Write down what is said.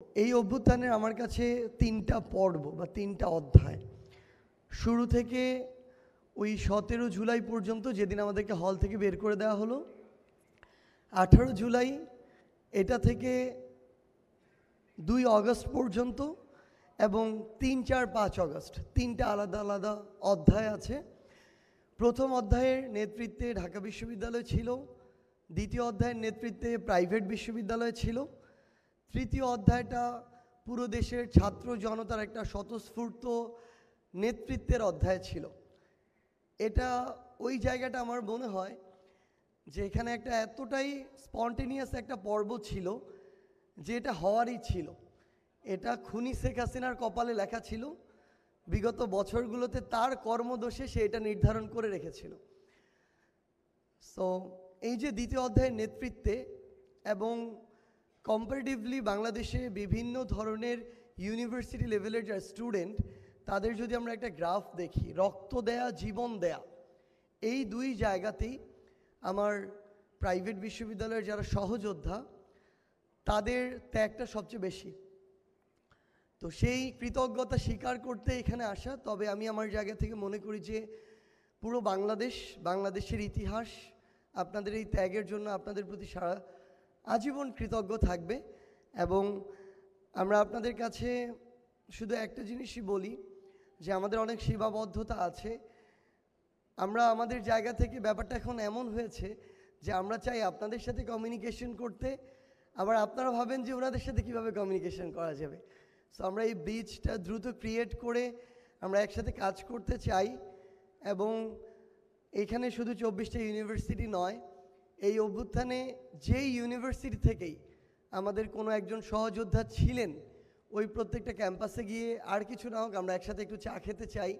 এই অভ্যুত্থানের আমার কাছে ৩টা পর্ব বা ৩টা অধ্যায়। শুরু থেকে ওই ১৭ জুলাই পর্যন্ত, যেদিন আমাদেরকে হল থেকে বের করে দেওয়া হলো। ১৮ জুলাই এটা থেকে ২ অগস্ট পর্যন্ত, এবং ৩, ৪, ৫ অগস্ট ৩টা আলাদা আলাদা অধ্যায় আছে। প্রথম অধ্যায়ের নেতৃত্বে ঢাকা বিশ্ববিদ্যালয় ছিল, দ্বিতীয় অধ্যায়ের নেতৃত্বে প্রাইভেট বিশ্ববিদ্যালয় ছিল, তৃতীয় অধ্যায়টা পুরো দেশের ছাত্র জনতার একটা স্বতঃস্ফূর্ত নেতৃত্বের অধ্যায় ছিল। এটা ওই জায়গাটা আমার মনে হয় যে এখানে একটা এতটাই স্পন্টেনিয়াস একটা পর্ব ছিল যে এটা হওয়ারই ছিল। এটা খুনি শেখ হাসিনার কপালে লেখা ছিল। বিগত বছরগুলোতে তার কর্মদোষে সে এটা নির্ধারণ করে রেখেছিল। সো এই যে দ্বিতীয় অধ্যায়ের নেতৃত্বে এবং কম্পারেটিভলি বাংলাদেশে বিভিন্ন ধরনের ইউনিভার্সিটি লেভেলের যারা স্টুডেন্ট, তাদের যদি আমরা একটা গ্রাফ দেখি, রক্ত দেয়া, জীবন দেয়া, এই দুই জায়গাতেই আমার প্রাইভেট বিশ্ববিদ্যালয়ের যারা সহযোদ্ধা, তাদের ত্যাগটা সবচেয়ে বেশি। তো সেই কৃতজ্ঞতা স্বীকার করতে এখানে আসা। তবে আমি আমার জায়গা থেকে মনে করি যে পুরো বাংলাদেশের ইতিহাস আপনাদের এই ত্যাগের জন্য আপনাদের প্রতি সারা আজীবন কৃতজ্ঞ থাকবে। এবং আমরা আপনাদের কাছে শুধু একটা জিনিসই বলি যে আমাদের অনেক সীমাবদ্ধতা আছে। আমরা আমাদের জায়গা থেকে ব্যাপারটা এখন এমন হয়েছে যে আমরা চাই আপনাদের সাথে কমিউনিকেশন করতে, আবার আপনারা ভাবেন যে ওনাদের সাথে কীভাবে কমিউনিকেশন করা যাবে। সো আমরা এই ব্রিজটা দ্রুত ক্রিয়েট করে আমরা একসাথে কাজ করতে চাই। এবং এখানে শুধু 24টা ইউনিভার্সিটি নয়, এই অভ্যুত্থানে যেই ইউনিভার্সিটি থেকেই আমাদের কোনো একজন সহযোদ্ধা ছিলেন, ওই প্রত্যেকটা ক্যাম্পাসে গিয়ে আর কিছু না হোক আমরা একসাথে একটু চা খেতে চাই।